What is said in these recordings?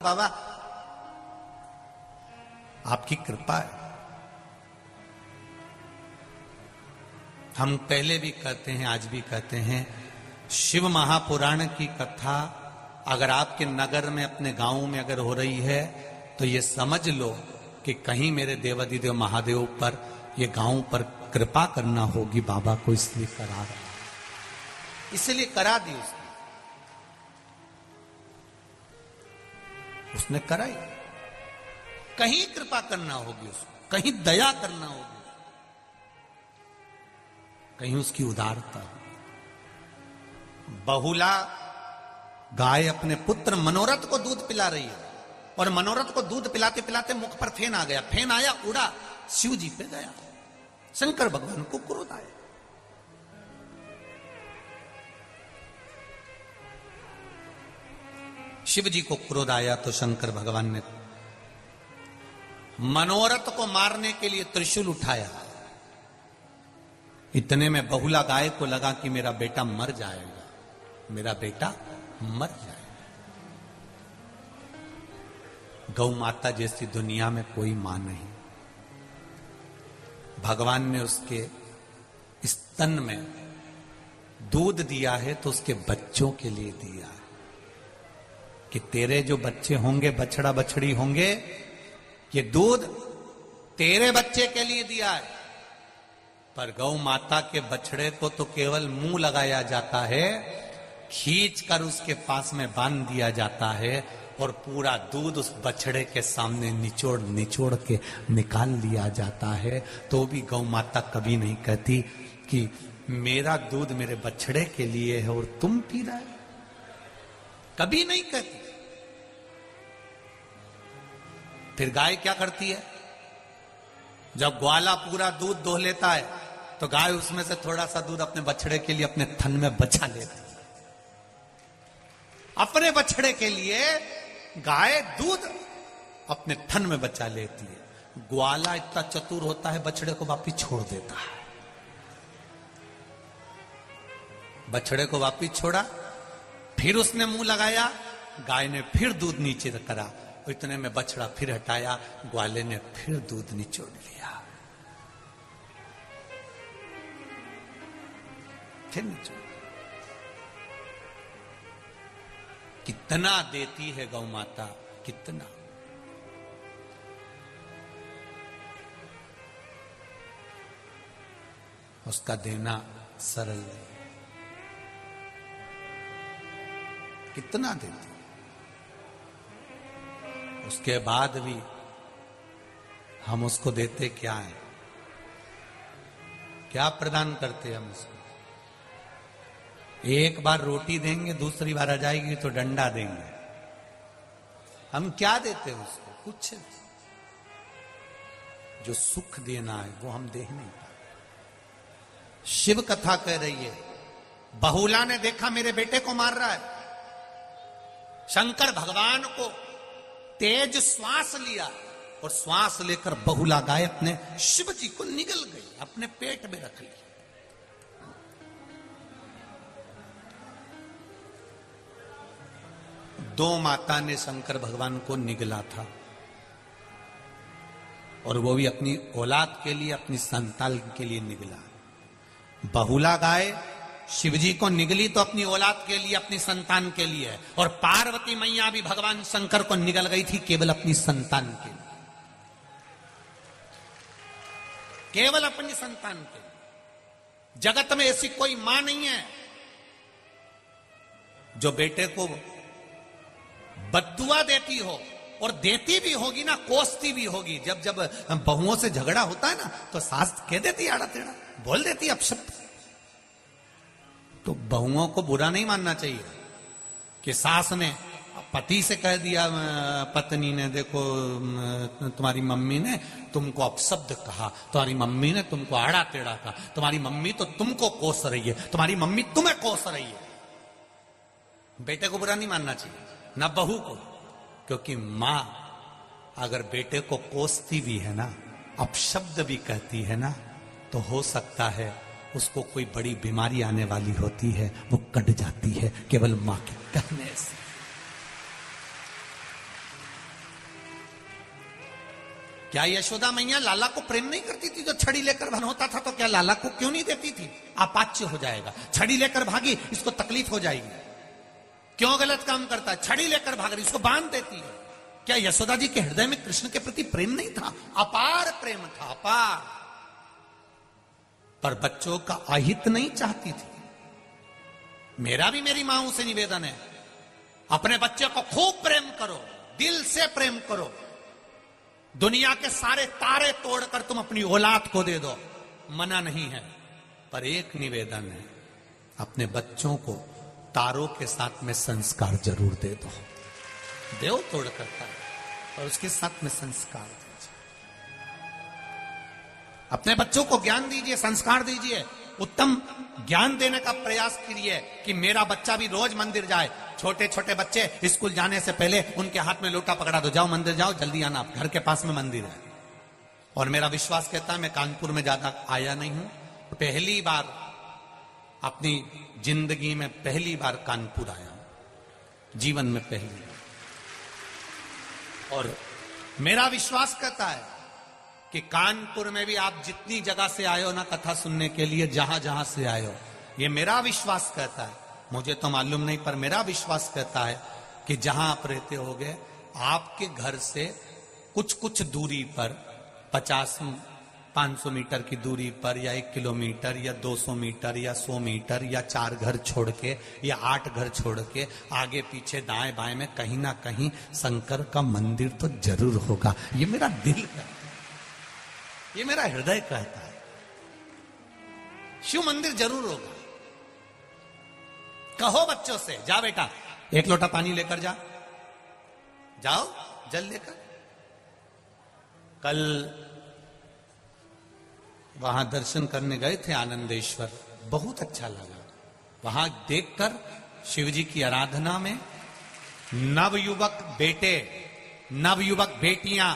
बाबा आपकी कृपा है। हम पहले भी कहते हैं, आज भी कहते हैं, शिव महापुराण की कथा अगर आपके नगर में, अपने गांव में अगर हो रही है तो ये समझ लो कि कहीं मेरे देवाधिदेव महादेव पर, ये गांव पर कृपा करना होगी बाबा को, इसलिए करा रहा, इसलिए करा दी उसने कराई। कहीं कृपा करना होगी उसको, कहीं दया करना होगी, कहीं उसकी उदारता। बहुला गाय अपने पुत्र मनोरथ को दूध पिला रही है और मनोरथ को दूध पिलाते पिलाते मुख पर फेन आ गया, फेन आया, उड़ा, शिव जी पे गया, शंकर भगवान को क्रोध आया। शिव जी को क्रोध आया तो शंकर भगवान ने मनोरथ को मारने के लिए त्रिशूल उठाया। इतने में बहुला गाय को लगा कि मेरा बेटा मर जाएगा, मेरा बेटा मर जाएगा। गौ माता जैसी दुनिया में कोई मां नहीं। भगवान ने उसके स्तन में दूध दिया है तो उसके बच्चों के लिए दिया है कि तेरे जो बच्चे होंगे, बछड़ा बछड़ी होंगे, ये दूध तेरे बच्चे के लिए दिया है। पर गौ माता के बछड़े को तो केवल मुंह लगाया जाता है, खींच कर उसके पास में बांध दिया जाता है और पूरा दूध उस बछड़े के सामने निचोड़ निचोड़ के निकाल लिया जाता है। तो भी गौ माता कभी नहीं कहती कि मेरा दूध मेरे बछड़े के लिए है और तुम पी रहे हो, कभी नहीं कहती। फिर गाय क्या करती है, जब ग्वाला पूरा दूध दोह लेता है तो गाय उसमें से थोड़ा सा दूध अपने बछड़े के लिए अपने थन में बचा लेती है। अपने बछड़े के लिए गाय दूध अपने थन में बचा लेती है। ग्वाला इतना चतुर होता है, बछड़े को वापिस छोड़ देता है। बछड़े को वापिस छोड़ा, फिर उसने मुंह लगाया, गाय ने फिर दूध नीचे करा, इतने में बछड़ा फिर हटाया, ग्वाले ने फिर दूध निचोड़ लिया, फिर निचोड़। कितना देती है गौ माता, कितना। उसका देना सरल नहीं, कितना देती। उसके बाद भी हम उसको देते क्या है, क्या प्रदान करते हम उसको। एक बार रोटी देंगे, दूसरी बार आ जाएगी तो डंडा देंगे। हम क्या देते हैं उसको, कुछ नहीं। जो सुख देना है वो हम दे नहीं पाते। शिव कथा कह रही है, बहुला ने देखा मेरे बेटे को मार रहा है, शंकर भगवान को तेज श्वास लिया और श्वास लेकर बहुला गाय अपने शिव जी को निगल गई, अपने पेट में रख लिया। दो माता ने शंकर भगवान को निगला था और वो भी अपनी औलाद के लिए, अपनी संतान के लिए निगला। बहुला गाय शिवजी को निगली तो अपनी औलाद के लिए, अपनी संतान के लिए, और पार्वती मैया भी भगवान शंकर को निगल गई थी केवल अपनी संतान के लिए, केवल अपनी संतान के लिए। जगत में ऐसी कोई मां नहीं है जो बेटे को बद्दुआ देती हो, और देती भी होगी ना, कोसती भी होगी। जब जब बहुओं से झगड़ा होता है ना तो सास कह देती आड़ा टेढ़ा, बोल देती अपशब्द। तो बहुओं को बुरा नहीं मानना चाहिए कि सास ने पति से कह दिया, पत्नी ने, देखो तुम्हारी मम्मी ने तुमको अपशब्द कहा, तुम्हारी मम्मी ने तुमको आड़ा टेढ़ा कहा, तुम्हारी मम्मी तो तुमको कोस रही है, तुम्हारी मम्मी तुम्हें कोस रही है। बेटे को बुरा नहीं मानना चाहिए, ना बहू को, क्योंकि मां अगर बेटे को कोसती भी है ना, अपशब्द भी कहती है ना, तो हो सकता है उसको कोई बड़ी बीमारी आने वाली होती है, वो कट जाती है केवल मां के कहने से। क्या यशोदा मैया लाला को प्रेम नहीं करती थी? जो छड़ी लेकर बन होता था तो क्या लाला को क्यों नहीं देती थी? अपाच्य हो जाएगा, छड़ी लेकर भागी, इसको तकलीफ हो जाएगी। क्यों गलत काम करता है? छड़ी लेकर भाग रही, इसको बांध देती है। क्या यशोदा जी के हृदय में कृष्ण के प्रति प्रेम नहीं था? अपार प्रेम था, अपार। पर बच्चों का अहित नहीं चाहती थी। मेरा भी मेरी मां से निवेदन है, अपने बच्चे को खूब प्रेम करो, दिल से प्रेम करो। दुनिया के सारे तारे तोड़कर तुम अपनी औलाद को दे दो, मना नहीं है। पर एक निवेदन है, अपने बच्चों को तारों के साथ में संस्कार जरूर दे दो। देव तोड़ करता है और उसके साथ में संस्कार दीजिए। अपने बच्चों को ज्ञान दीजिए, संस्कार दीजिए। उत्तम ज्ञान देने का प्रयास कीजिए कि मेरा बच्चा भी रोज मंदिर जाए। छोटे छोटे बच्चे स्कूल जाने से पहले उनके हाथ में लोटा पकड़ा दो, जाओ मंदिर जाओ, जल्दी आना, घर के पास में मंदिर है। और मेरा विश्वास कहता है, मैं कानपुर में ज्यादा आया नहीं हूं, पहली बार अपनी जिंदगी में पहली बार कानपुर आया हूं, जीवन में पहली बार। और मेरा विश्वास कहता है कि कानपुर में भी आप जितनी जगह से आए हो ना कथा सुनने के लिए, जहां जहां से आए हो, ये मेरा विश्वास कहता है, मुझे तो मालूम नहीं पर मेरा विश्वास कहता है कि जहां आप रहते होगे, आपके घर से कुछ कुछ दूरी पर 50-500 मीटर की दूरी पर, या 1 किलोमीटर, या 200 मीटर, या 100 मीटर, या 4 घर छोड़ के, या 8 घर छोड़ के, आगे पीछे दाएं बाएं में कहीं ना कहीं शंकर का मंदिर तो जरूर होगा। ये मेरा दिल कहता है, ये मेरा हृदय कहता है, शिव मंदिर जरूर होगा। कहो बच्चों से, जा बेटा 1 लोटा पानी लेकर जा, जाओ जल लेकर। कल वहां दर्शन करने गए थे आनंदेश्वर, बहुत अच्छा लगा। वहां देखकर शिव जी की आराधना में नवयुवक बेटे, नवयुवक बेटियां,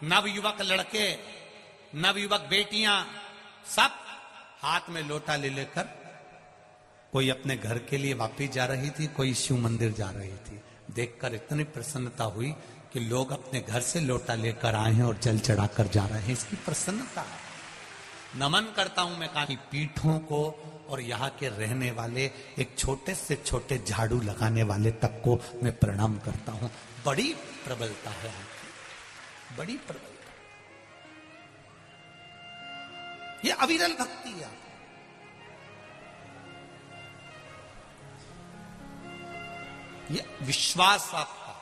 नवयुवक लड़के, नवयुवक बेटियां, सब हाथ में लोटा ले लेकर, कोई अपने घर के लिए वापिस जा रही थी, कोई शिव मंदिर जा रही थी। देखकर इतनी प्रसन्नता हुई कि लोग अपने घर से लोटा लेकर आए हैं और जल चढ़ाकर जा रहे हैं। इसकी प्रसन्नता है। नमन करता हूं मैं काफी पीठों को, और यहाँ के रहने वाले एक छोटे से छोटे झाड़ू लगाने वाले तक को मैं प्रणाम करता हूं। बड़ी प्रबलता है, बड़ी प्रबलता। ये अविरल भक्ति है। ये विश्वास आपका,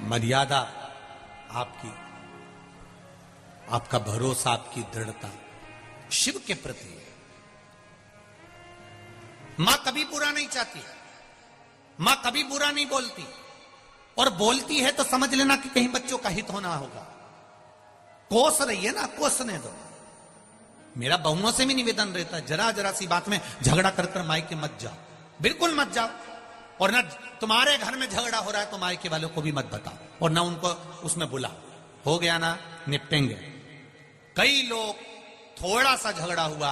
मर्यादा आपकी, आपका भरोसा, आपकी दृढ़ता शिव के प्रति है। मां कभी बुरा नहीं चाहती, मां कभी बुरा नहीं बोलती, और बोलती है तो समझ लेना कि कहीं बच्चों का हित होना होगा। कोस रही है ना, कोसने दो। मेरा बहुओं से भी निवेदन रहता है, जरा जरा सी बात में झगड़ा कर कर मायके मत जाओ, बिल्कुल मत जाओ। और ना तुम्हारे घर में झगड़ा हो रहा है तो मायके वालों को भी मत बताओ, और ना उनको उसमें बुलाओ। हो गया ना, निपटेंगे। कई लोग थोड़ा सा झगड़ा हुआ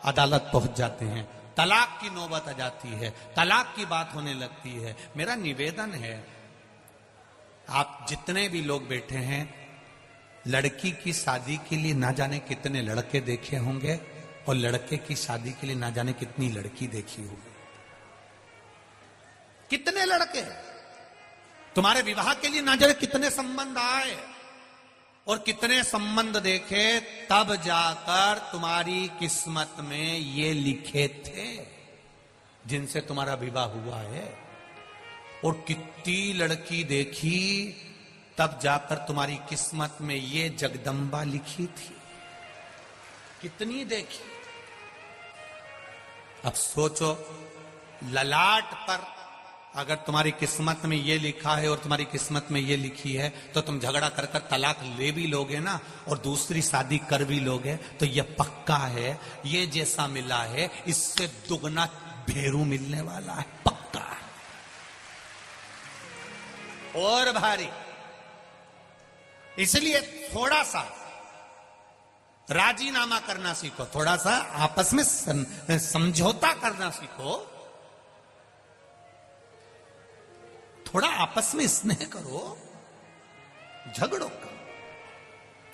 अदालत पहुंच जाते हैं, तलाक की नौबत आ जाती है, तलाक की बात होने लगती है। मेरा निवेदन है, आप जितने भी लोग बैठे हैं, लड़की की शादी के लिए ना जाने कितने लड़के देखे होंगे, और लड़के की शादी के लिए ना जाने कितनी लड़की देखी होगी। कितने लड़के तुम्हारे विवाह के लिए ना जाने कितने संबंध आए, और कितने संबंध देखे, तब जाकर तुम्हारी किस्मत में ये लिखे थे जिनसे तुम्हारा विवाह हुआ है। और कितनी लड़की देखी, तब जाकर तुम्हारी किस्मत में ये जगदम्बा लिखी थी। कितनी देखी। अब सोचो, ललाट पर अगर तुम्हारी किस्मत में ये लिखा है और तुम्हारी किस्मत में ये लिखी है, तो तुम झगड़ा कर कर तलाक ले भी लोगे ना, और दूसरी शादी कर भी लोगे, तो ये पक्का है, ये जैसा मिला है इससे दुगना भेरू मिलने वाला है, पक्का है। और भारी। इसलिए थोड़ा सा राजीनामा करना सीखो, थोड़ा सा आपस में समझौता करना सीखो। थोड़ा आपस में स्नेह करो, झगड़ो करो,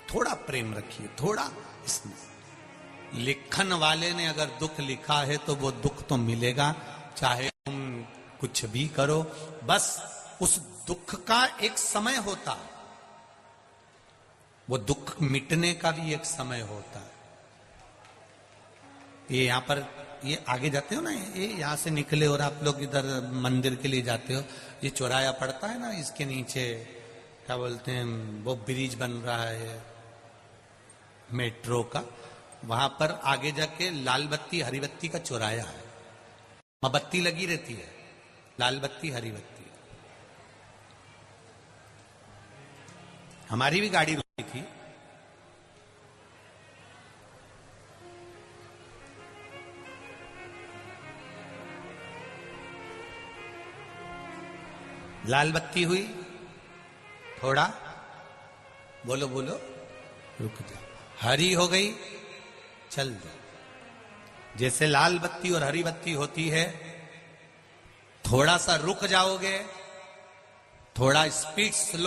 थोड़ा प्रेम रखिए, थोड़ा स्नेह। लिखन वाले ने अगर दुख लिखा है तो वो दुख तो मिलेगा, चाहे तुम कुछ भी करो। बस उस दुख का एक समय होता है, वो दुख मिटने का भी एक समय होता है। ये यहां पर, ये आगे जाते हो ना, ये यहां से निकले और आप लोग इधर मंदिर के लिए जाते हो, ये चौराया पड़ता है ना, इसके नीचे क्या बोलते हैं, वो ब्रिज बन रहा है मेट्रो का, वहां पर आगे जाके लाल बत्ती हरी बत्ती का चौराया है, वहां बत्ती लगी रहती है, लाल बत्ती हरी बत्ती। हमारी भी गाड़ी रुकी थी, लाल बत्ती हुई, थोड़ा बोलो बोलो, रुक जाओ, हरी हो गई, चल दो। जैसे लाल बत्ती और हरी बत्ती होती है, थोड़ा सा रुक जाओगे, थोड़ा स्पीड स्लो